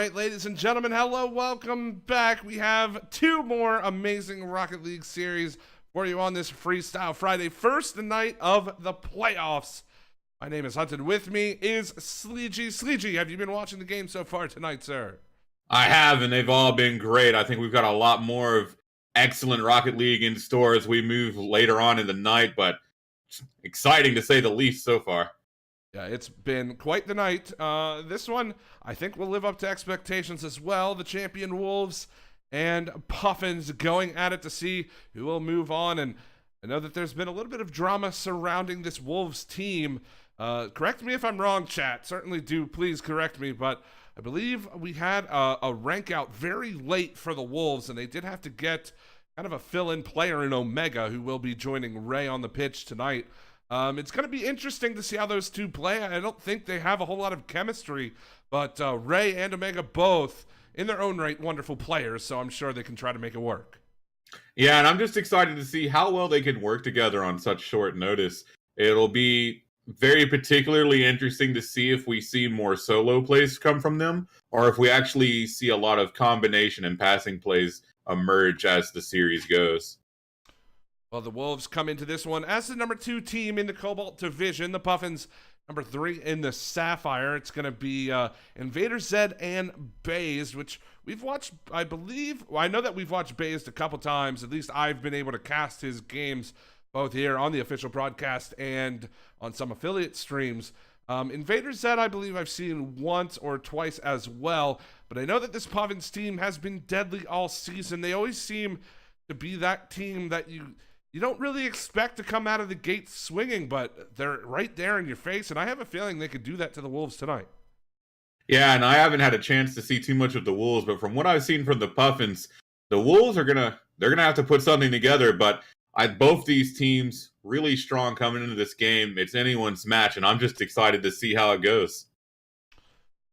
right, ladies and gentlemen, hello, welcome back. We have two more amazing Rocket League series for you on this Freestyle Friday, first night of the playoffs. My name is Hunted. With me is Sleegey. Sleegey, have you been watching the game so far tonight, sir? I have, and they've all been great. I think we've got a lot more of excellent Rocket League in store as we move later on in the night, but exciting to say the least so far. Yeah, it's been quite the night. This one, I think, will live up to expectations as well. The champion Wolves and Puffins going at it to see who will move on. And I know that there's been a little bit of drama surrounding this Wolves team. Correct me if I'm wrong, chat. Certainly do please correct me, but I believe we had a rank out very late for the Wolves, and they did have to get kind of a fill-in player in Omega, who will be joining Ray on the pitch tonight. It's going to be interesting to see how those two play. I don't think they have a whole lot of chemistry, but Ray and Omega both, in their own right, wonderful players, so I'm sure they can try to make it work. Yeah, and I'm just excited to see how well they can work together on such short notice. It'll be very particularly interesting to see if we see more solo plays come from them, or if we actually see a lot of combination and passing plays emerge as the series goes. Well, the Wolves come into this one as the number 2 team in the Cobalt Division. The Puffins, number 3 in the Sapphire. It's going to be Invader Zed and Bazed, which we've watched, I believe. Well, I know that we've watched Bazed a couple times. At least I've been able to cast his games both here on the official broadcast and on some affiliate streams. Invader Zed, I believe I've seen once or twice as well. But I know that this Puffins team has been deadly all season. They always seem to be that team that you don't really expect to come out of the gate swinging, but they're right there in your face, and I have a feeling they could do that to the Wolves tonight. Yeah, and I haven't had a chance to see too much of the Wolves, but from what I've seen from the Puffins, the Wolves are gonna have to put something together. But both these teams really strong coming into this game. It's anyone's match, and I'm just excited to see how it goes.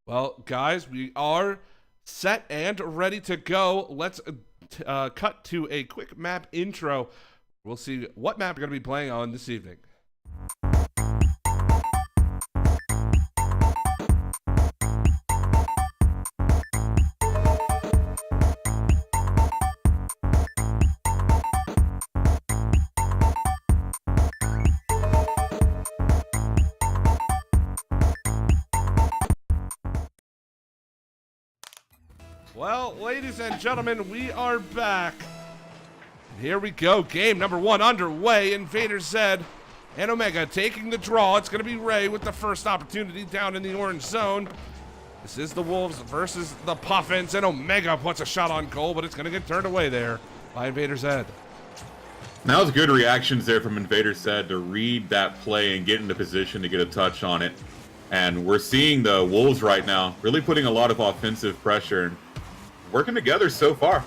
Well, guys, we are set and ready to go. Let's cut to a quick map intro. We'll see what map we're going to be playing on this evening. Well, ladies and gentlemen, we are back. Here we go. Game number 1 underway. Invader Zed and Omega taking the draw. It's going to be Ray with the first opportunity down in the orange zone. This is the Wolves versus the Puffins, and Omega puts a shot on goal, but it's going to get turned away there by Invader Zed. That was good reactions there from Invader Zed to read that play and get into position to get a touch on it. And we're seeing the Wolves right now really putting a lot of offensive pressure and working together so far.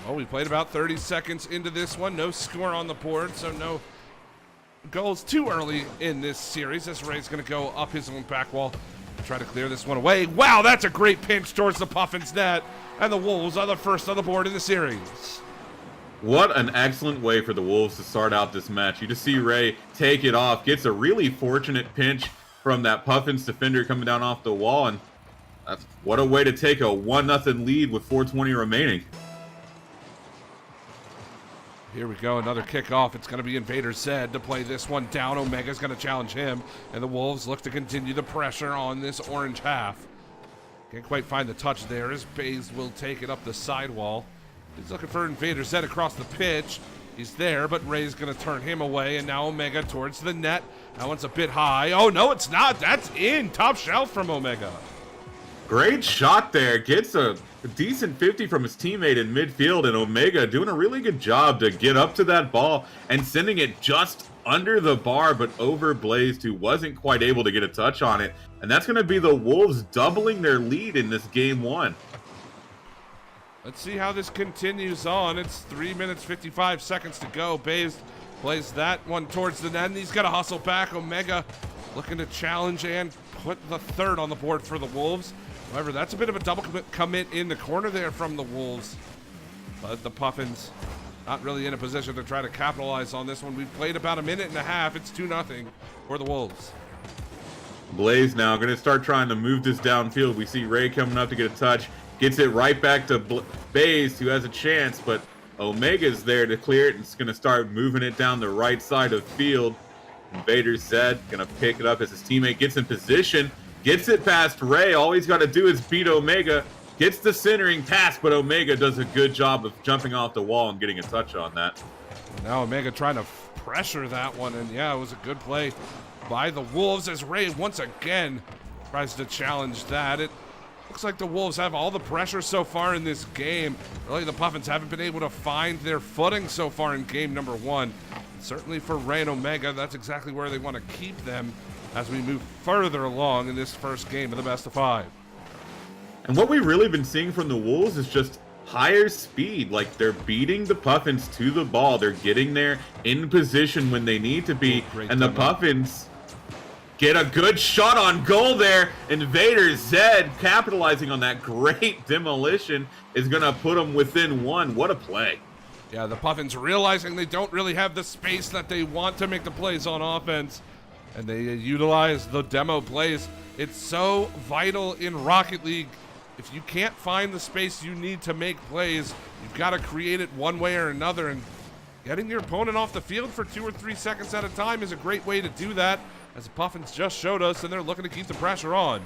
Well, we played about 30 seconds into this one. No score on the board, so no goals too early in this series. This Ray's going to go up his own back wall and try to clear this one away. Wow, that's a great pinch towards the Puffins net. And the Wolves are the first on the board in the series. What an excellent way for the Wolves to start out this match. You just see Ray take it off, gets a really fortunate pinch from that Puffins defender coming down off the wall. And what a way to take a 1-0 lead with 4:20 remaining. Here we go, another kickoff. It's going to be Invader Zed to play this one down. Omega's going to challenge him, and the Wolves look to continue the pressure on this orange half. Can't quite find the touch there as Bazed will take it up the sidewall. He's looking for Invader Zed across the pitch. He's there, but Ray's going to turn him away, and now Omega towards the net. That one's a bit high. Oh, no, it's not. That's in. Top shelf from Omega. Great shot there. Gets a decent 50 from his teammate in midfield, and Omega doing a really good job to get up to that ball and sending it just under the bar, but over Bazed, who wasn't quite able to get a touch on it. And that's going to be the Wolves doubling their lead in this game 1. Let's see how this continues on. It's 3 minutes, 55 seconds to go. Bazed plays that one towards the net, and he's got to hustle back. Omega looking to challenge and put the third on the board for the Wolves. However, that's a bit of a double commit in the corner there from the Wolves. But the Puffins not really in a position to try to capitalize on this one. We've played about a minute and a half. It's 2-0 for the Wolves. Blaze now going to start trying to move this downfield. We see Ray coming up to get a touch. Gets it right back to Baze, who has a chance, but Omega's there to clear it and is going to start moving it down the right side of the field. Invader Zed going to pick it up as his teammate gets in position. Gets it past Ray. All he's got to do is beat Omega. Gets the centering pass, but Omega does a good job of jumping off the wall and getting a touch on that. Now Omega trying to pressure that one, and yeah, it was a good play by the Wolves as Ray once again tries to challenge that. It looks like the Wolves have all the pressure so far in this game. Really, the Puffins haven't been able to find their footing so far in game number 1. Certainly for Ray and Omega, that's exactly where they want to keep them as we move further along in this first game of the best of 5. And what we've really been seeing from the Wolves is just higher speed. Like, they're beating the Puffins to the ball. They're getting there in position when they need to be. And the Puffins get a good shot on goal there. Invader Zed, capitalizing on that great demolition, is going to put them within 1. What a play. Yeah, the Puffins realizing they don't really have the space that they want to make the plays on offense, and they utilize the demo plays. It's so vital in Rocket League. If you can't find the space you need to make plays, you've got to create it one way or another, and getting your opponent off the field for 2 or 3 seconds at a time is a great way to do that, as the Puffins just showed us, and they're looking to keep the pressure on.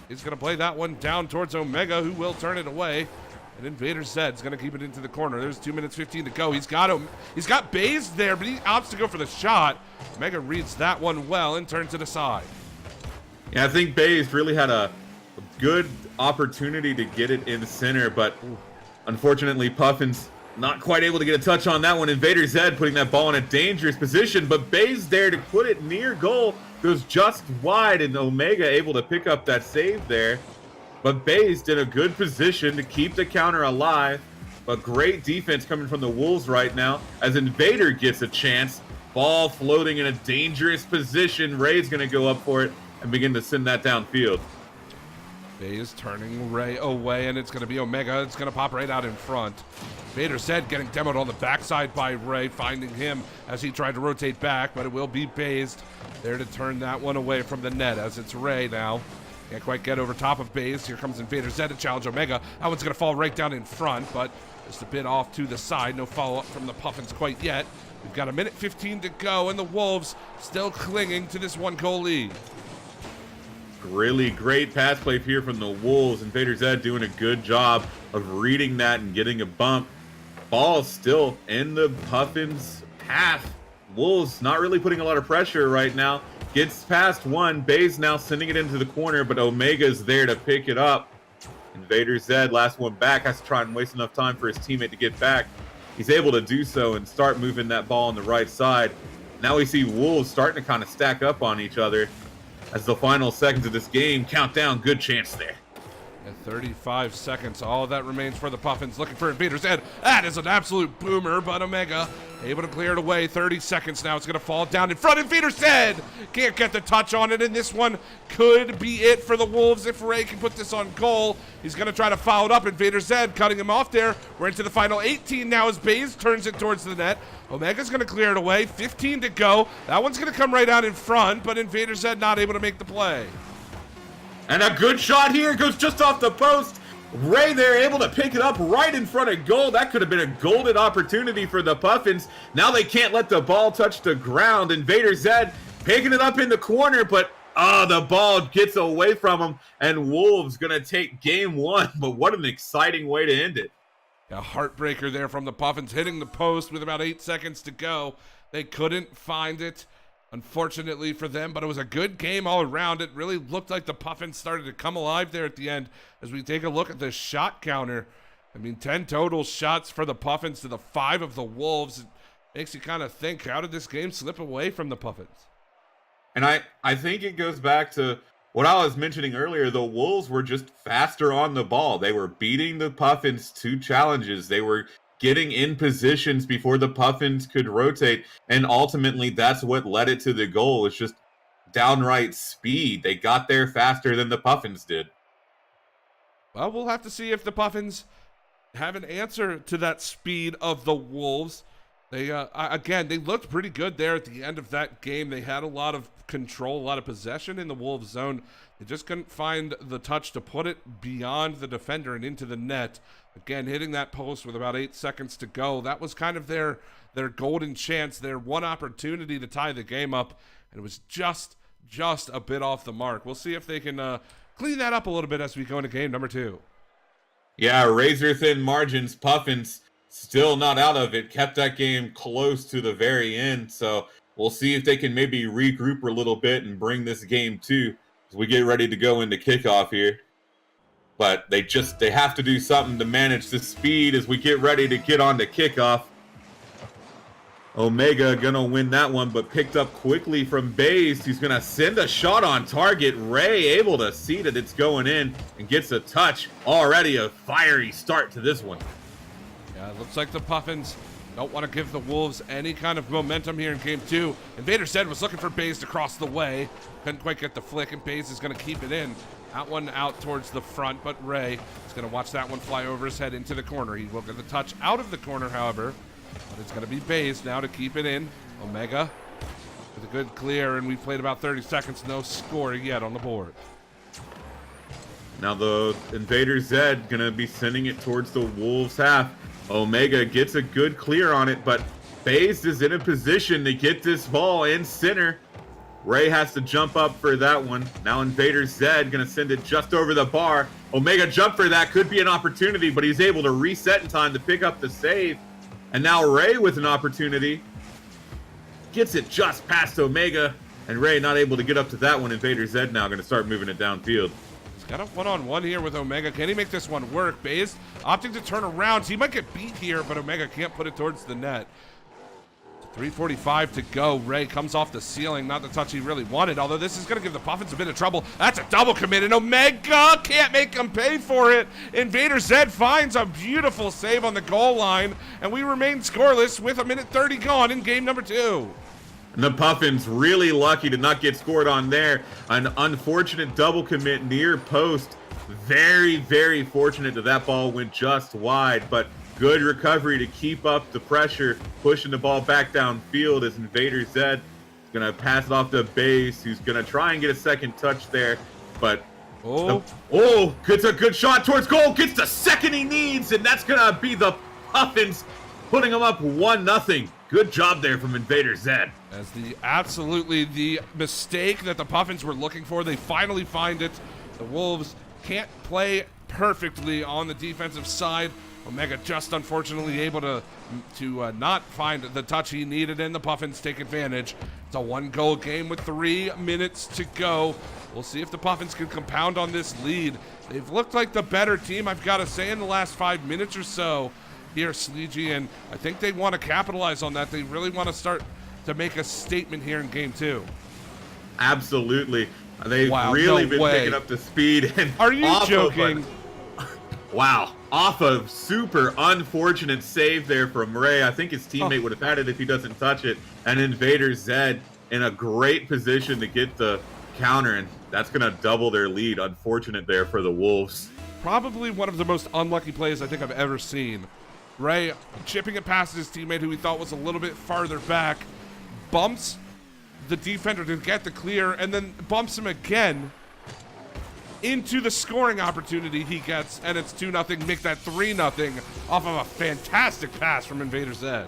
He's going to play that one down towards Omega, who will turn it away. And Invader Zed's going to keep it into the corner. There's 2 minutes 15 to go. He's got Baze there, but he opts to go for the shot. Omega reads that one well and turns it aside. Yeah, I think Baze really had a good opportunity to get it in center, but unfortunately Puffins not quite able to get a touch on that one. Invader Zed putting that ball in a dangerous position, but Baze there to put it near goal, goes just wide, and Omega able to pick up that save there. But Baze in a good position to keep the counter alive. But great defense coming from the Wolves right now as Invader gets a chance. Ball floating in a dangerous position. Ray's going to go up for it and begin to send that downfield. Baze turning Ray away, and it's going to be Omega. It's going to pop right out in front. Invader Zed getting demoed on the backside by Ray, finding him as he tried to rotate back, but it will be Baze there to turn that one away from the net as it's Ray now. Can't quite get over top of Baze. Here comes Invader Zed to challenge Omega. That one's going to fall right down in front, but just a bit off to the side. No follow-up from the Puffins quite yet. We've got 1:15 to go, and the Wolves still clinging to this 1-goal lead. Really great pass play here from the Wolves. Invader Zed doing a good job of reading that and getting a bump. Ball still in the Puffins' path. Wolves not really putting a lot of pressure right now. Gets past one. Baze now sending it into the corner, but Omega's there to pick it up. Invader Zed, last one back, has to try and waste enough time for his teammate to get back. He's able to do so and start moving that ball on the right side. Now we see Wolves starting to kind of stack up on each other as the final seconds of this game count down. Good chance there. At 35 seconds, all of that remains for the Puffins. Looking for Invader Zed. That is an absolute boomer, but Omega able to clear it away. 30 seconds now. It's going to fall down in front. Invader Zed can't get the touch on it, and this one could be it for the Wolves if Ray can put this on goal. He's going to try to foul it up. Invader Zed cutting him off there. We're into the final 18 now as Baze turns it towards the net. Omega's going to clear it away. 15 to go. That one's going to come right out in front, but Invader Zed not able to make the play. And a good shot here, goes just off the post. Ray there able to pick it up right in front of goal. That could have been a golden opportunity for the Puffins. Now they can't let the ball touch the ground. Invader Zed picking it up in the corner, but the ball gets away from him, and Wolves gonna take game 1. But what an exciting way to end it. A heartbreaker there from the Puffins, hitting the post with about 8 seconds to go. They couldn't find it, unfortunately for them, but it was a good game all around. It really looked like the Puffins started to come alive there at the end as we take a look at the shot counter. I mean, 10 total shots for the Puffins to the 5 of the Wolves. It makes you kind of think, how did this game slip away from the Puffins? And I think it goes back to what I was mentioning earlier. The Wolves were just faster on the ball. They were beating the Puffins to challenges. They were getting in positions before the Puffins could rotate, and ultimately that's what led it to the goal. It's just downright speed. They got there faster than the Puffins did. Well, we'll have to see if the Puffins have an answer to that speed of the Wolves. They again, they looked pretty good there at the end of that game. They had a lot of control, a lot of possession in the Wolves zone. They just couldn't find the touch to put it beyond the defender and into the net. Again, hitting that post with about 8 seconds to go. That was kind of their golden chance, their one opportunity to tie the game up, and it was just a bit off the mark. We'll see if they can clean that up a little bit as we go into game number 2. Yeah, razor thin margins. Puffins still not out of it. Kept that game close to the very end. So we'll see if they can maybe regroup a little bit and bring this game to as we get ready to go into kickoff here. But they have to do something to manage the speed as we get ready to get on to kickoff. Omega gonna win that one, but picked up quickly from Baze. He's gonna send a shot on target. Ray able to see that it's going in and gets a touch. Already a fiery start to this one. Yeah, it looks like the Puffins don't want to give the Wolves any kind of momentum here in game 2. Invader Zed was looking for Baze to cross the way. Couldn't quite get the flick, and Baze is going to keep it in. That one out towards the front, but Ray is going to watch that one fly over his head into the corner. He will get the touch out of the corner, however. But it's going to be Baze now to keep it in. Omega with a good clear, and we've played about 30 seconds. No score yet on the board. Now the Invader Zed going to be sending it towards the Wolves half. Omega gets a good clear on it, but Baze is in a position to get this ball in center. Ray has to jump up for that one. Now Invader Zed going to send it just over the bar. Omega jump for that. Could be an opportunity, but he's able to reset in time to pick up the save. And now Ray with an opportunity. Gets it just past Omega. And Ray not able to get up to that one. Invader Zed now going to start moving it downfield. Got a one-on-one here with Omega. Can he make this one work? Baze opting to turn around. So he might get beat here, but Omega can't put it towards the net. 3:45 to go. Ray comes off the ceiling. Not the touch he really wanted, although this is going to give the Puffins a bit of trouble. That's a double commit, and Omega can't make him pay for it. Invader Zed finds a beautiful save on the goal line, and we remain scoreless with 1:30 gone in game number 2. And the Puffins really lucky to not get scored on there. An unfortunate double commit near post. Very, very fortunate that ball went just wide, but good recovery to keep up the pressure, pushing the ball back downfield as Invader Zed is going to pass it off to Baze, who's going to try and get a second touch there, but gets a good shot towards goal, gets the second he needs, and that's going to be the Puffins putting them up 1-0. Good job there from Invader Zed. As absolutely the mistake that the Puffins were looking for, they finally find it. The Wolves can't play perfectly on the defensive side. Omega just unfortunately able to not find the touch he needed, and the Puffins take advantage. It's a 1-goal game with 3 minutes to go. We'll see if the Puffins can compound on this lead. They've looked like the better team, I've got to say, in the last 5 minutes or so here, Sleegey, and I think they want to capitalize on that. They really want to start to make a statement here in game 2. Absolutely. They've really been picking up the speed. And are you joking? Wow. Off a super unfortunate save there from Ray. I think his teammate would have had it if he doesn't touch it. And Invader Zed in a great position to get the counter, and that's going to double their lead. Unfortunate there for the Wolves. Probably one of the most unlucky plays I think I've ever seen. Ray chipping it past his teammate, who he thought was a little bit farther back, bumps the defender to get the clear, and then bumps him again into the scoring opportunity he gets, and it's 2-0. Make that 3-0 off of a fantastic pass from Invader Zed.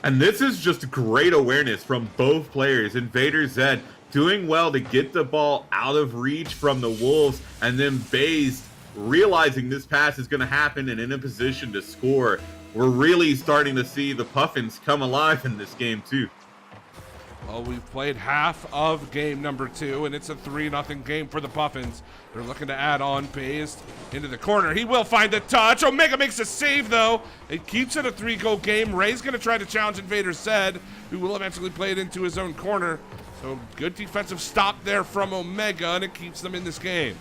And this is just great awareness from both players. Invader Zed doing well to get the ball out of reach from the Wolves, and then Baze realizing this pass is going to happen and in a position to score. We're really starting to see the Puffins come alive in this game too. Well, we've played half of game number 2, and it's a 3-0 game for the Puffins. They're looking to add on. Baze into the corner. He will find the touch. Omega makes a save, though. It keeps it a 3-goal game. Ray's going to try to challenge Invader Zed, who will eventually play it into his own corner. So good defensive stop there from Omega, and it keeps them in this game.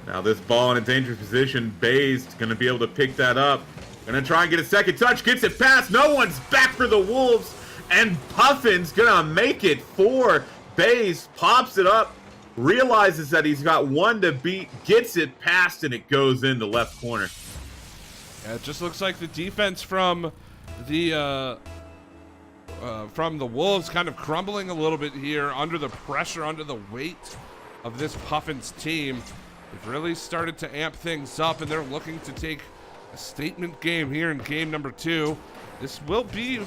Now this ball in a dangerous position. Baze going to be able to pick that up. Going to try and get a second touch. Gets it past. No one's back for the Wolves. And Puffins gonna make it 4. Baze pops it up, realizes that he's got one to beat, gets it past, and it goes in the left corner. Yeah, it just looks like the defense from the Wolves kind of crumbling a little bit here under the pressure, under the weight of this Puffins team. They've really started to amp things up, and they're looking to take a statement game here in game number 2. This will be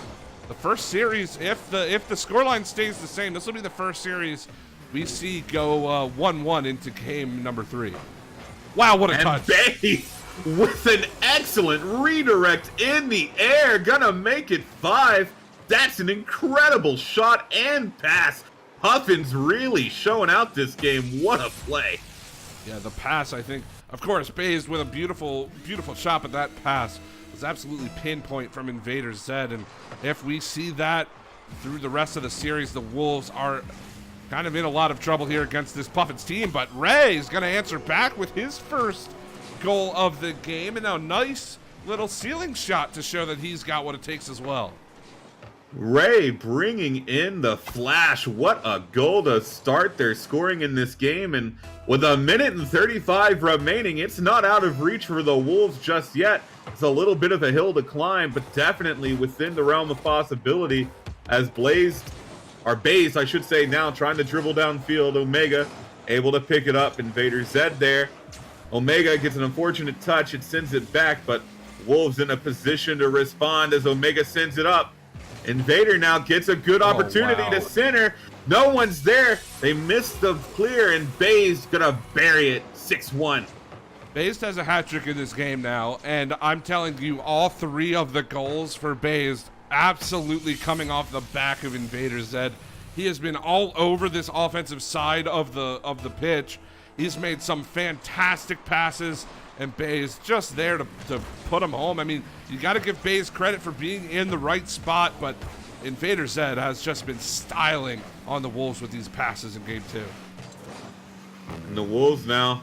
the first series, if the scoreline stays the same, this will be the first series we see go 1-1 into game number 3. Wow, what a touch. Bay with an excellent redirect in the air, gonna make it 5. That's an incredible shot and pass. Puffins really showing out this game. What a play. Yeah, the pass, I think, of course, Bays with a beautiful, beautiful shot, but that pass was absolutely pinpoint from Invader Zed. And if we see that through the rest of the series, the Wolves are kind of in a lot of trouble here against this Puffins team. But Ray's going to answer back with his first goal of the game. And now nice little ceiling shot to show that he's got what it takes as well. Ray bringing in the flash. What a goal to start their scoring in this game. And with 1:35 remaining, it's not out of reach for the Wolves just yet. It's a little bit of a hill to climb, but definitely within the realm of possibility as Bays, I should say, now trying to dribble downfield. Omega able to pick it up. Invader Zed there. Omega gets an unfortunate touch. It sends it back, but Wolves in a position to respond as Omega sends it up. Invader now gets a good opportunity to center. No one's there. They missed the clear, and Bays gonna bury it 6-1. Bays has a hat trick in this game now, and I'm telling you, all 3 of the goals for Bays absolutely coming off the back of Invader Zed. He has been all over this offensive side of the pitch. He's made some fantastic passes, and Bays just there to put him home. I mean, you got to give Bays credit for being in the right spot, but Invader Zed has just been styling on the Wolves with these passes in game 2. And the Wolves now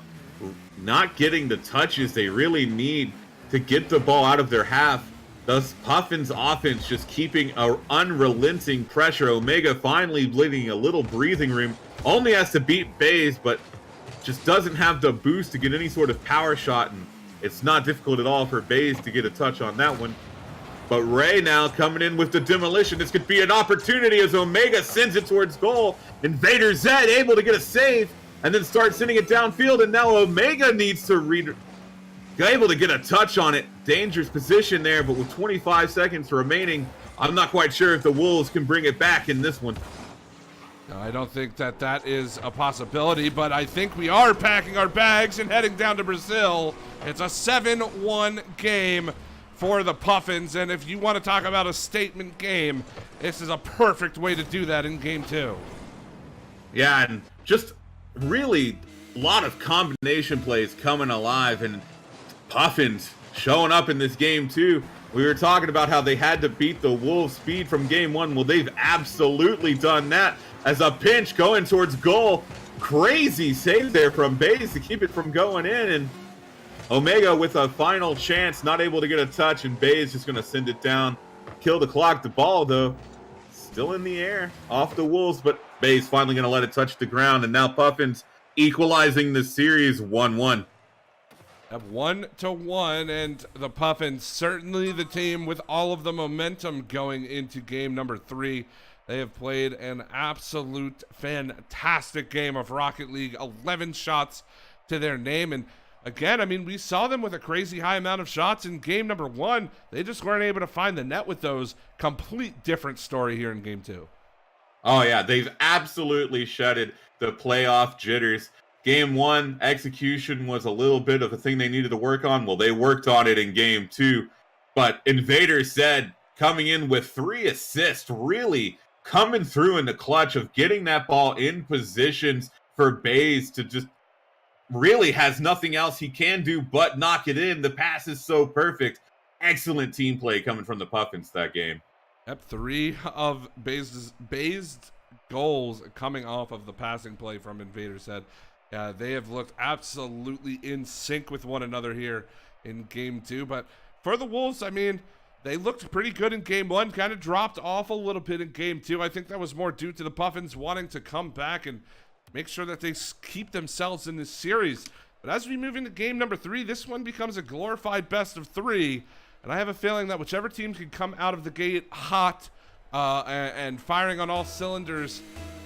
not getting the touches they really need to get the ball out of their half. Thus, Puffins offense just keeping an unrelenting pressure. Omega finally bleeding a little breathing room. Only has to beat Bays, but just doesn't have the boost to get any sort of power shot, and it's not difficult at all for Bays to get a touch on that one. But Ray now coming in with the demolition. This could be an opportunity as Omega sends it towards goal. Invader Zed able to get a save and then start sending it downfield, and now Omega needs to able to get a touch on it. Dangerous position there, but with 25 seconds remaining, I'm not quite sure if the Wolves can bring it back in this one. No, I don't think that is a possibility, but I think we are packing our bags and heading down to Brazil. It's a 7-1 game for the Puffins, and if you want to talk about a statement game, this is a perfect way to do that in game 2. Yeah, and just really a lot of combination plays coming alive, and Puffins showing up in this game too. We were talking about how they had to beat the Wolves' speed from game 1. Well, they've absolutely done that. As a pinch going towards goal. Crazy save there from Bays to keep it from going in. And Omega with a final chance, not able to get a touch, and Bays just going to send it down. Kill the clock. The ball, though, still in the air off the Wolves, but Bays finally going to let it touch the ground. And now Puffins equalizing the series 1-1. At 1-1, and the Puffins, certainly the team with all of the momentum going into game number 3. They have played an absolute fantastic game of Rocket League, 11 shots to their name. And again, I mean, we saw them with a crazy high amount of shots in game number 1. They just weren't able to find the net with those. Complete different story here in game 2. Oh, yeah, they've absolutely shedded the playoff jitters. Game 1, execution was a little bit of a thing they needed to work on. Well, they worked on it in game 2. But Invader Zed coming in with 3 assists, really coming through in the clutch of getting that ball in positions for Bays to just really has nothing else he can do but knock it in. The pass is so perfect. Excellent team play coming from the Puffins that game. Yep, 3 of Bays' goals coming off of the passing play from Invader Zed. Yeah, they have looked absolutely in sync with one another here in game 2. But for the Wolves, I mean, they looked pretty good in game 1, kind of dropped off a little bit in game 2. I think that was more due to the Puffins wanting to come back and make sure that they keep themselves in this series. But as we move into game number 3, this one becomes a glorified best of 3. And I have a feeling that whichever team can come out of the gate hot and firing on all cylinders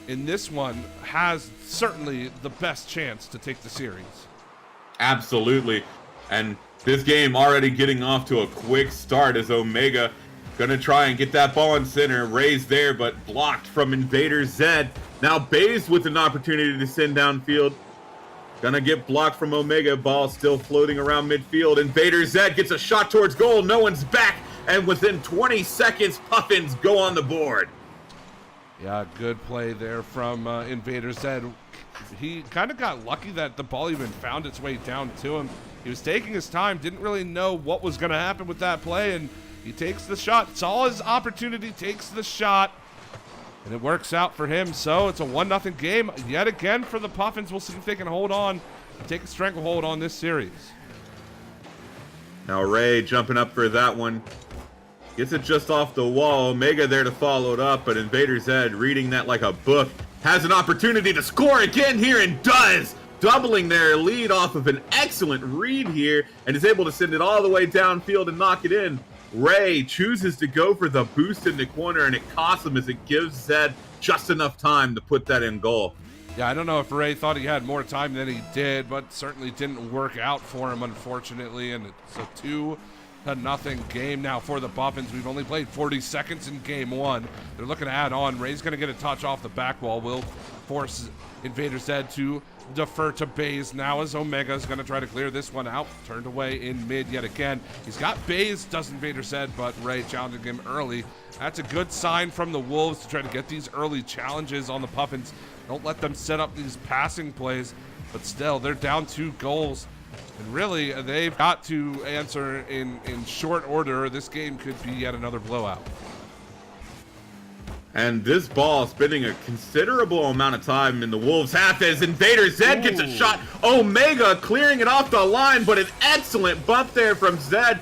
in this one has certainly the best chance to take the series. Absolutely. And this game already getting off to a quick start as Omega gonna try and get that ball in center. Ray's there, but blocked from Invader Zed. Now Baze with an opportunity to send downfield. Gonna get blocked from Omega. Ball still floating around midfield. Invader Zed gets a shot towards goal. No one's back. And within 20 seconds, Puffins go on the board. Yeah, good play there from Invader Zed. He kind of got lucky that the ball even found its way down to him. He was taking his time, didn't really know what was going to happen with that play, and he takes the shot. Saw his opportunity, takes the shot, and it works out for him. So it's a 1-0 game yet again for the Puffins. We'll see if they can hold on, take a stranglehold on this series. Now Ray jumping up for that one. Gets it just off the wall. Omega there to follow it up, but Invader Zed reading that like a book. Has an opportunity to score again here and does! Doubling their lead off of an excellent read here and is able to send it all the way downfield and knock it in. Ray chooses to go for the boost in the corner, and it costs him as it gives Zed just enough time to put that in goal. Yeah, I don't know if Ray thought he had more time than he did, but certainly didn't work out for him, unfortunately, and it's a 2-0 game now for the Puffins. We've only played 40 seconds in game one. They're looking to add on. Ray's going to get a touch off the back wall. Will force Invader Zed to defer to Baze now as Omega's going to try to clear this one out. Turned away in mid yet again. He's got Baze, does Invader Zed, but Ray challenging him early. That's a good sign from the Wolves to try to get these early challenges on the Puffins. Don't let them set up these passing plays, but still, they're down 2 goals. And really, they've got to answer in short order. This game could be yet another blowout. And this ball spending a considerable amount of time in the Wolves' half as Invader Zed gets a shot. Omega clearing it off the line, but an excellent bump there from Zed.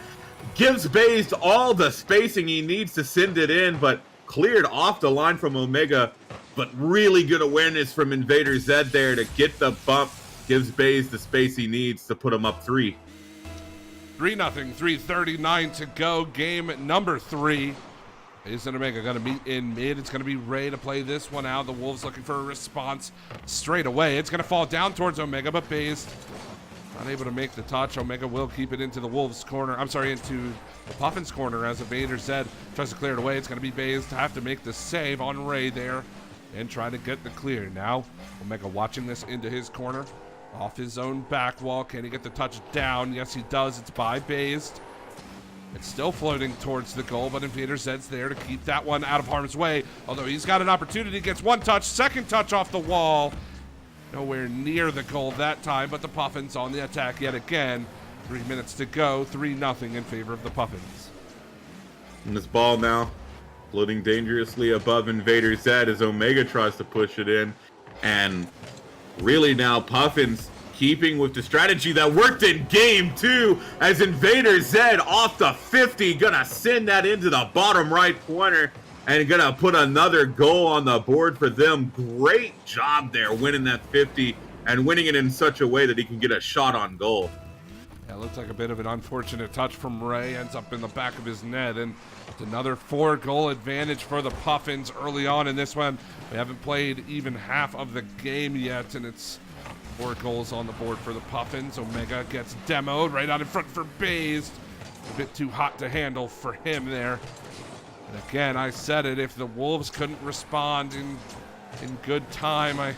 Gives Baze all the spacing he needs to send it in, but cleared off the line from Omega. But really good awareness from Invader Zed there to get the bump. Gives Baze the space he needs to put him up 3. 3-0, 3:39 to go. Game number 3. Baze and Omega going to meet in mid. It's going to be Ray to play this one out. The Wolves looking for a response straight away. It's going to fall down towards Omega, but Baze not able to make the touch. Omega will keep it into the Wolves' corner. I'm sorry, into the Puffins' corner as Invader Zed tries to clear it away. It's going to be Baze to have to make the save on Ray there and try to get the clear. Now, Omega watching this into his corner. Off his own back wall. Can he get the touch down? Yes, he does. It's by Baze. It's still floating towards the goal, but Invader Zed's there to keep that one out of harm's way. Although he's got an opportunity, gets one touch, second touch off the wall. Nowhere near the goal that time, but the Puffins on the attack yet again. 3 minutes to go, 3-0 in favor of the Puffins. And this ball now floating dangerously above Invader Zed as Omega tries to push it in. And really now Puffins keeping with the strategy that worked in game 2 as Invader Zed off the 50 gonna send that into the bottom right corner and gonna put another goal on the board for them. Great job there winning that 50 and winning it in such a way that he can get a shot on goal. Yeah, looks like a bit of an unfortunate touch from Ray, ends up in the back of his net, and it's another 4-goal advantage for the Puffins early on in this one. We haven't played even half of the game yet, and it's 4 goals on the board for the Puffins. Omega gets demoed right out in front for Baze. A bit too hot to handle for him there. And again, I said it, if the Wolves couldn't respond in good time, I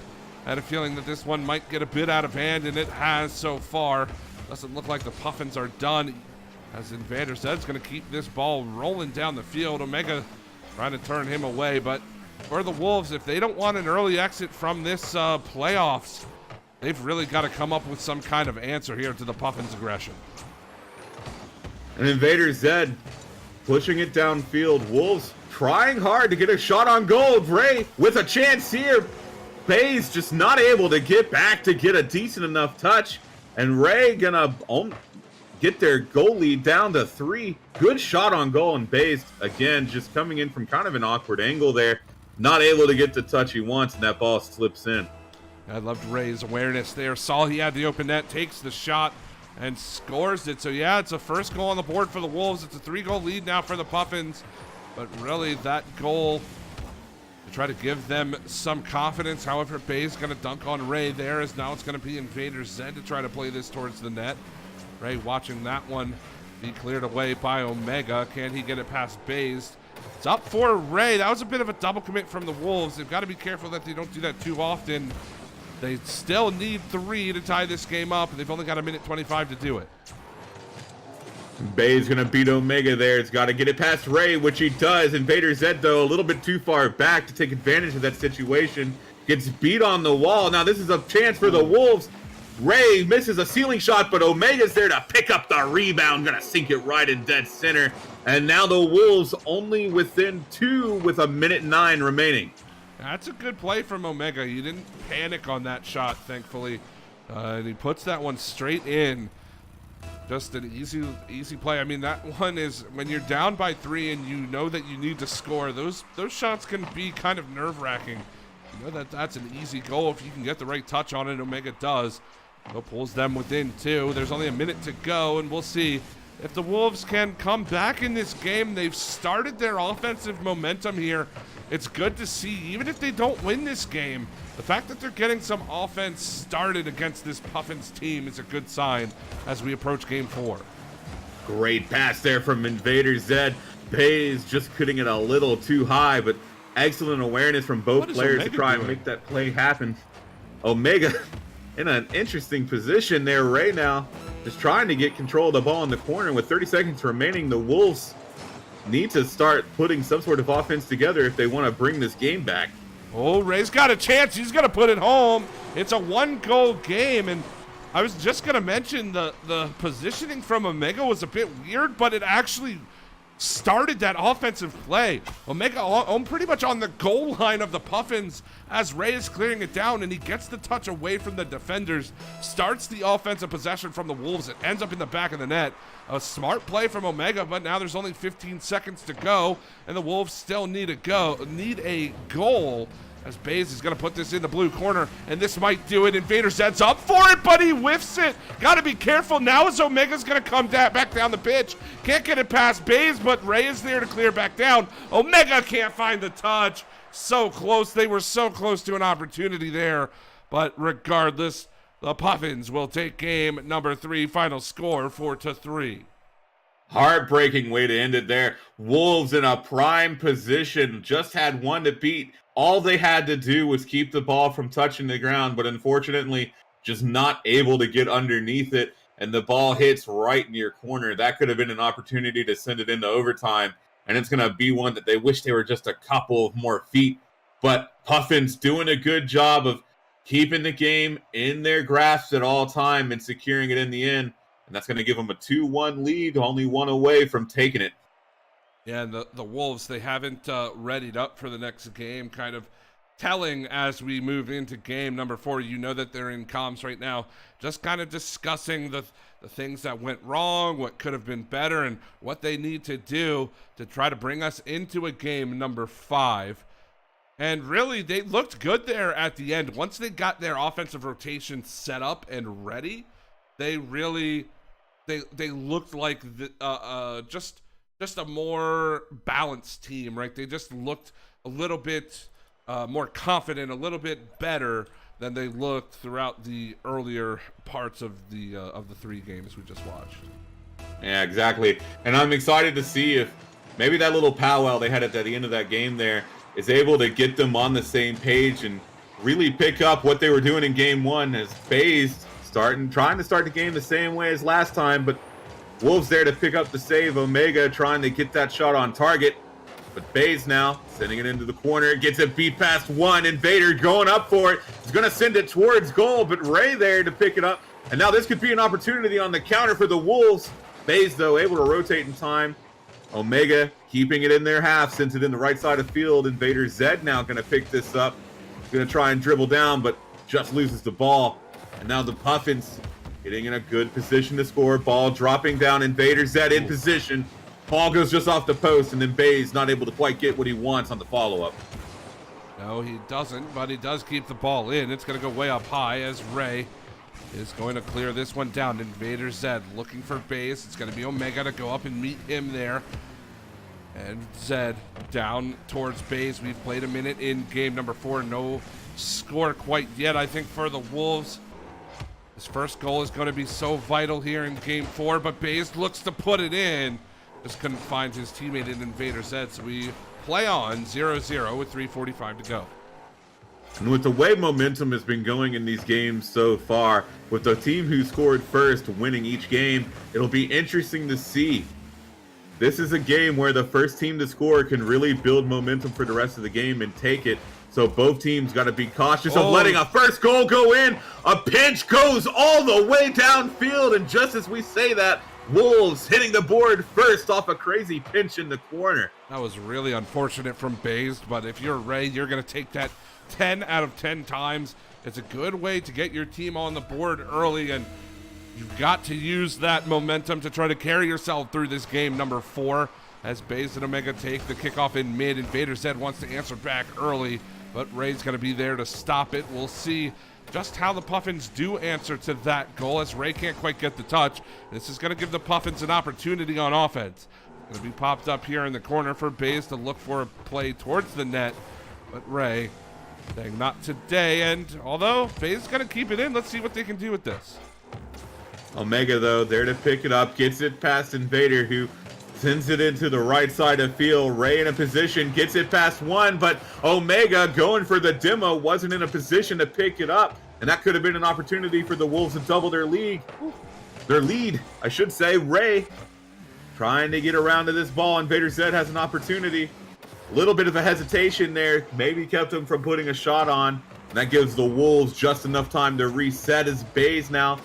had a feeling that this one might get a bit out of hand, and it has so far. Doesn't look like the Puffins are done, as Invader Zed's going to keep this ball rolling down the field. Omega trying to turn him away, but for the Wolves, if they don't want an early exit from this playoffs, they've really got to come up with some kind of answer here to the Puffins' aggression. And Invader Zed pushing it downfield. Wolves trying hard to get a shot on goal. Ray with a chance here. Baze just not able to get back to get a decent enough touch. And Ray gonna get their goal lead down to 3. Good shot on goal, and Baze again just coming in from kind of an awkward angle there. Not able to get the touch he wants, and that ball slips in. I loved Ray's awareness there. Saw he had the open net, takes the shot. and scores it. So yeah, it's a first goal on the board for the Wolves. It's a 3-goal lead now for the Puffins, but really that goal to try to give them some confidence. However, Bay's going to dunk on Ray there, as now it's going to be Invader Zed to try to play this towards the net. Ray watching that one be cleared away by Omega. Can he get it past Bays? It's up for Ray. That was a bit of a double commit from the Wolves. They've got to be careful that they don't do that too often. They still need 3 to tie this game up, and they've only got 1:25 to do it. Bay's gonna beat Omega there. It's got to get it past Ray, which he does. Invader Zed, though, a little bit too far back to take advantage of that situation. Gets beat on the wall. Now this is a chance for the Wolves. Ray misses a ceiling shot, but Omega's there to pick up the rebound. Gonna sink it right in dead center. And now the Wolves only within 2 with 1:09 remaining. That's a good play from Omega. You didn't panic on that shot, thankfully. And he puts that one straight in. Just an easy play. I mean, that one is when you're down by 3 and you know that you need to score, those shots can be kind of nerve-wracking. You know that that's an easy goal if you can get the right touch on it. Omega does. So pulls them within 2. There's only a minute to go, and we'll see if the Wolves can come back in this game. They've started their offensive momentum here. It's good to see, even if they don't win this game, the fact that they're getting some offense started against this Puffins team is a good sign as we approach game 4. Great pass there from Invader Zed. Bays just putting it a little too high, but excellent awareness from both players Omega to try and make that play happen. Omega in an interesting position there right now, just trying to get control of the ball in the corner. With 30 seconds remaining, the Wolves need to start putting some sort of offense together if they want to bring this game back. Oh, Ray's got a chance. He's going to put it home. It's a 1-goal game, and I was just going to mention the positioning from Omega was a bit weird, but it actually started that offensive play. Omega pretty much on the goal line of the Puffins as Ray is clearing it down, and he gets the touch away from the defenders, starts the offensive possession from the Wolves. It ends up in the back of the net. A smart play from Omega, but now there's only 15 seconds to go, and the Wolves still need a goal. As Bays is going to put this in the blue corner, and this might do it. Invader Zed's up for it, but he whiffs it. Got to be careful now as Omega's going to come back down the pitch. Can't get it past Bays, but Ray is there to clear back down. Omega can't find the touch. So close. They were so close to an opportunity there. But regardless, the Puffins will take game number 3. Final score 4-3. Heartbreaking way to end it there. Wolves in a prime position. Just had one to beat. All they had to do was keep the ball from touching the ground, but unfortunately just not able to get underneath it, and the ball hits right near corner. That could have been an opportunity to send it into overtime, and it's going to be one that they wish they were just a couple of more feet. But Puffins doing a good job of keeping the game in their grasp at all time and securing it in the end, and that's going to give them a 2-1 lead, only one away from taking it. Yeah, and the Wolves, they haven't readied up for the next game, kind of telling as we move into game number 4. You know that they're in comms right now, just kind of discussing the things that went wrong, what could have been better, and what they need to do to try to bring us into a game number 5. And really, they looked good there at the end. Once they got their offensive rotation set up and ready, they really, they looked like just a more balanced team, right? They just looked a little bit more confident, a little bit better than they looked throughout the earlier parts of the 3 games we just watched. Yeah, exactly. And I'm excited to see if maybe that little powwow they had at the end of that game there is able to get them on the same page and really pick up what they were doing in game 1, as Bays trying to start the game the same way as last time, but Wolves there to pick up the save. Omega trying to get that shot on target, but Bays now sending it into the corner, gets it beat past 1. Invader going up for it. He's going to send it towards goal, but Ray there to pick it up. And now this could be an opportunity on the counter for the Wolves. Bays, though, able to rotate in time. Omega keeping it in their half, sends it in the right side of field. Invader Zed now going to pick this up. Going to try and dribble down, but just loses the ball. And now the Puffins getting in a good position to score. Ball dropping down. Invader Zed in position. Ball goes just off the post, and then Bays not able to quite get what he wants on the follow-up. No, he doesn't, but he does keep the ball in. It's going to go way up high as Ray is going to clear this one down. Invader Zed looking for base. It's going to be Omega to go up and meet him there. And Zed down towards base. We've played a minute in game number 4. No score quite yet, I think, for the Wolves. His first goal is going to be so vital here in game 4, but Baze looks to put it in. Just couldn't find his teammate in Invader Zed, so we play on 0-0 with 3:45 to go. And with the way momentum has been going in these games so far, with the team who scored first winning each game, it'll be interesting to see. This is a game where the first team to score can really build momentum for the rest of the game and take it. So both teams got to be cautious of letting a first goal go in. A pinch goes all the way downfield, and just as we say that, Wolves hitting the board first off a crazy pinch in the corner. That was really unfortunate from Baze, but if you're Ray, you're going to take that 10 out of 10 times. It's a good way to get your team on the board early, and you've got to use that momentum to try to carry yourself through this game number 4. As Baze and Omega take the kickoff in mid, Invader Zed wants to answer back early, but Ray's going to be there to stop it. We'll see just how the Puffins do answer to that goal, as Ray can't quite get the touch. This is going to give the Puffins an opportunity on offense. Going to be popped up here in the corner for Baze to look for a play towards the net, but Ray saying not today. And although Baze is going to keep it in, let's see what they can do with this. Omega, though, there to pick it up, gets it past Invader, who sends it into the right side of field. Ray in a position, gets it past one, but Omega going for the demo wasn't in a position to pick it up, and that could have been an opportunity for the Wolves to double their lead. I should say. Ray trying to get around to this ball. Invader Zed has an opportunity. A little bit of a hesitation there, maybe kept him from putting a shot on, and that gives the Wolves just enough time to reset. His Baze now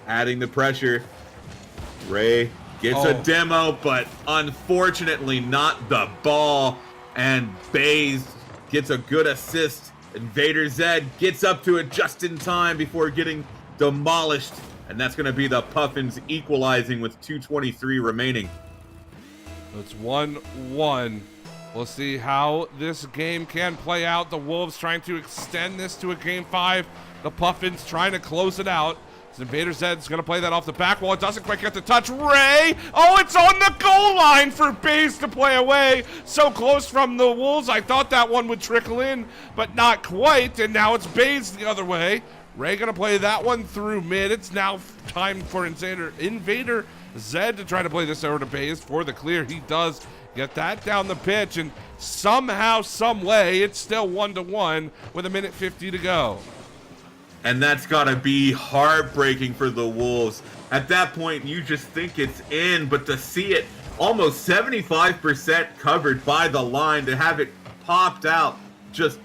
adding the pressure. Ray gets a demo, but unfortunately not the ball. And Baze gets a good assist. Invader Zed gets up to it just in time before getting demolished. And that's going to be the Puffins equalizing with 2:23 remaining. It's 1-1. We'll see how this game can play out. The Wolves trying to extend this to a game 5. The Puffins trying to close it out. Invader Zed's going to play that off the back wall. It doesn't quite get the touch. Ray! Oh, it's on the goal line for Baze to play away. So close from the Wolves. I thought that one would trickle in, but not quite. And now it's Baze the other way. Ray going to play that one through mid. It's now time for Invader Zed to try to play this over to Baze for the clear. He does get that down the pitch, and somehow, some way, it's still 1-1 with 1:50 to go. And that's got to be heartbreaking for the Wolves. At that point, you just think it's in, but to see it almost 75% covered by the line, to have it popped out, just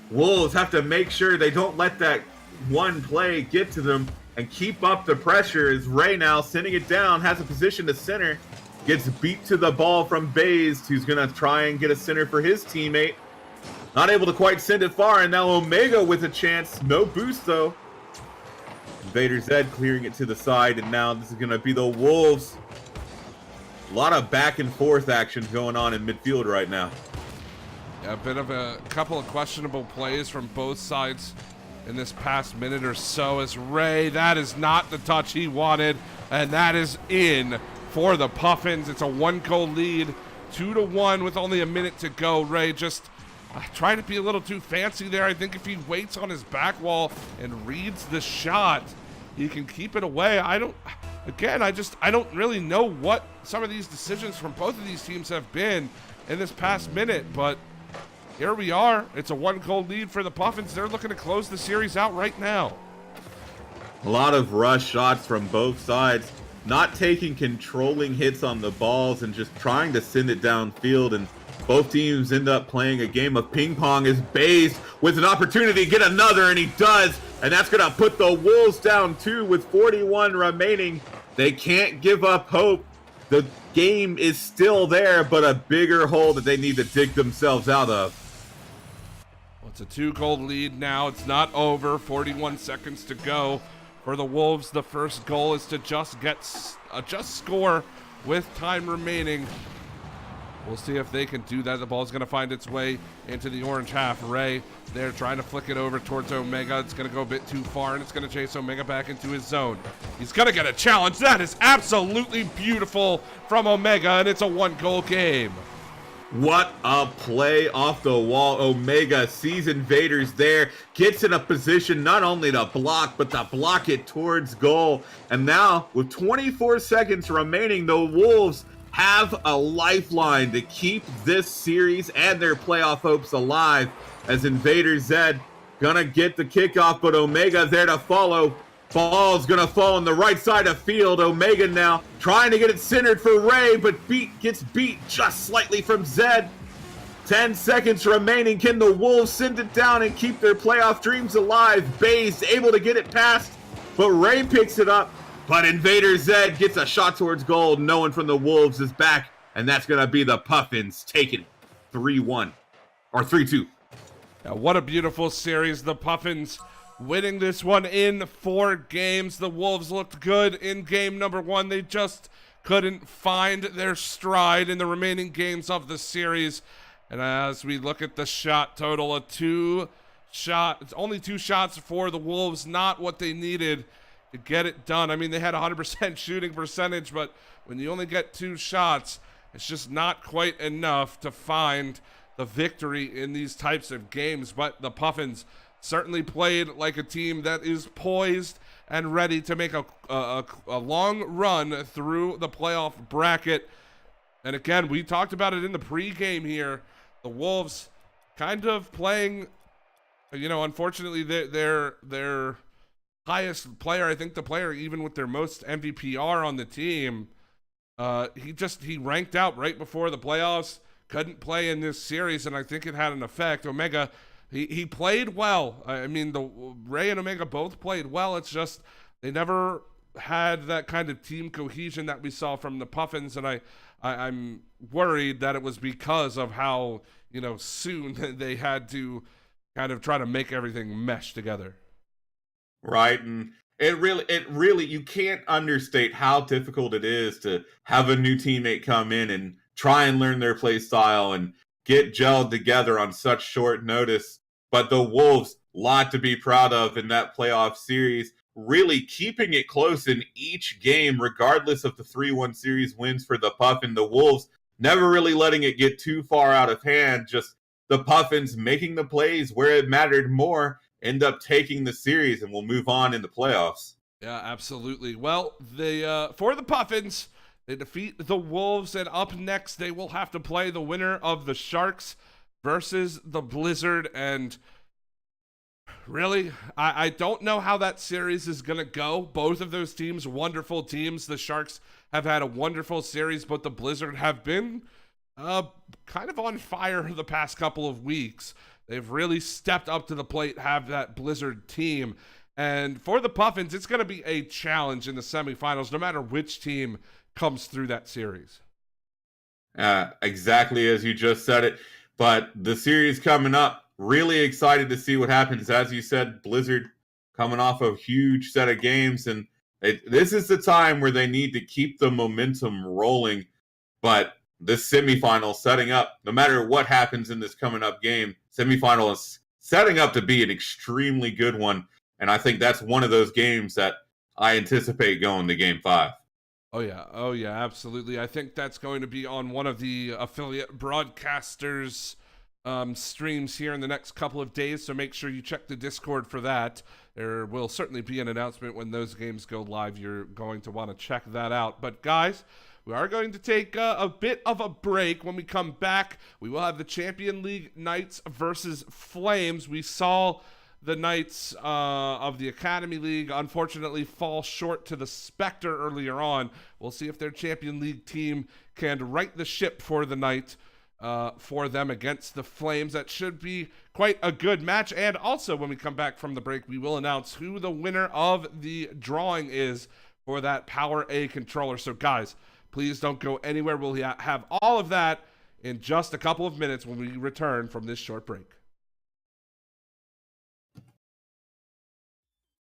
Wolves have to make sure they don't let that one play get to them and keep up the pressure. As Ray now sending it down, has a position to center, gets beat to the ball from Baze, who's going to try and get a center for his teammate. Not able to quite send it far, and now Omega with a chance. No boost, though. Invader Zed clearing it to the side, and now this is going to be the Wolves. A lot of back and forth action going on in midfield right now. Yeah, a bit of a couple of questionable plays from both sides in this past minute or so, as Ray, that is not the touch he wanted, and that is in for the Puffins. It's a 1-goal lead, 2-1 with only a minute to go. Ray just trying to be a little too fancy there. I think if he waits on his back wall and reads the shot, he can keep it away. I don't really know what some of these decisions from both of these teams have been in this past minute, but here we are. It's a 1-goal lead for the Puffins. They're looking to close the series out right now. A lot of rush shots from both sides, not taking controlling hits on the balls and just trying to send it downfield, and both teams end up playing a game of ping pong as Baze with an opportunity to get another, and he does, and that's going to put the Wolves down 2 with 41 remaining. They can't give up hope. The game is still there, but a bigger hole that they need to dig themselves out of. Well, it's a 2-goal lead now. It's not over. 41 seconds to go for the Wolves. The first goal is to just score with time remaining. We'll see if they can do that. The ball's going to find its way into the orange half. Ray, they're trying to flick it over towards Omega. It's going to go a bit too far, and it's going to chase Omega back into his zone. He's going to get a challenge. That is absolutely beautiful from Omega, and it's a 1-goal game. What a play off the wall. Omega sees Invaders there, gets in a position not only to block, but to block it towards goal. And now, with 24 seconds remaining, the Wolves have a lifeline to keep this series and their playoff hopes alive, as Invader Zed gonna get the kickoff, but Omega there to follow. Ball's gonna fall on the right side of field. Omega now trying to get it centered for Ray, but gets beat just slightly from Zed. 10 seconds remaining. Can the Wolves send it down and keep their playoff dreams alive? Bay's able to get it past, but Ray picks it up. But Invader Zed gets a shot towards goal. No one from the Wolves is back, and that's going to be the Puffins taking it 3-1 or 3-2. Yeah, what a beautiful series. The Puffins winning this one in 4 games. The Wolves looked good in game number 1. They just couldn't find their stride in the remaining games of the series. And as we look at the shot total, it's only 2 shots for the Wolves, not what they needed to get it done. I mean, they had 100% shooting percentage, but when you only get 2 shots, it's just not quite enough to find the victory in these types of games. But the Puffins certainly played like a team that is poised and ready to make a long run through the playoff bracket. And again, we talked about it in the pregame here. The Wolves kind of playing, unfortunately, their highest player, I think the player even with their most MVPR on the team, he ranked out right before the playoffs, couldn't play in this series, and I think it had an effect. Omega, he played well. I mean, the Ray and Omega both played well. It's just they never had that kind of team cohesion that we saw from the Puffins, and I'm worried that it was because of how soon they had to kind of try to make everything mesh together. Right, and it really, you can't understate how difficult it is to have a new teammate come in and try and learn their play style and get gelled together on such short notice. But the Wolves, lot to be proud of in that playoff series, really keeping it close in each game, regardless of the 3-1 series wins for the Puffin. The Wolves never really letting it get too far out of hand, just the Puffins making the plays where it mattered more, end up taking the series, and we'll move on in the playoffs. Yeah, absolutely. Well, for the Puffins, they defeat the Wolves, and up next they will have to play the winner of the Sharks versus the Blizzard. And really, I don't know how that series is going to go. Both of those teams, wonderful teams. The Sharks have had a wonderful series, but the Blizzard have been kind of on fire the past couple of weeks. They've really stepped up to the plate, have that Blizzard team. And for the Puffins, it's going to be a challenge in the semifinals, no matter which team comes through that series. Exactly as you just said it. But the series coming up, really excited to see what happens. As you said, Blizzard coming off a huge set of games. And this is the time where they need to keep the momentum rolling. But this semifinal setting up, no matter what happens in this coming up game, semifinal is setting up to be an extremely good one. And I think that's one of those games that I anticipate going to game 5. Oh yeah, absolutely. I think that's going to be on one of the affiliate broadcasters' streams here in the next couple of days, so make sure you check the Discord for that. There will certainly be an announcement when those games go live. You're going to want to check that out. But guys, we are going to take a bit of a break. When we come back, we will have the Champion League Knights versus Flames. We saw the Knights of the Academy League unfortunately fall short to the Spectre earlier on. We'll see if their Champion League team can right the ship for the night for them against the Flames. That should be quite a good match. And also, when we come back from the break, we will announce who the winner of the drawing is for that Power A controller. So guys, please don't go anywhere. We'll have all of that in just a couple of minutes when we return from this short break.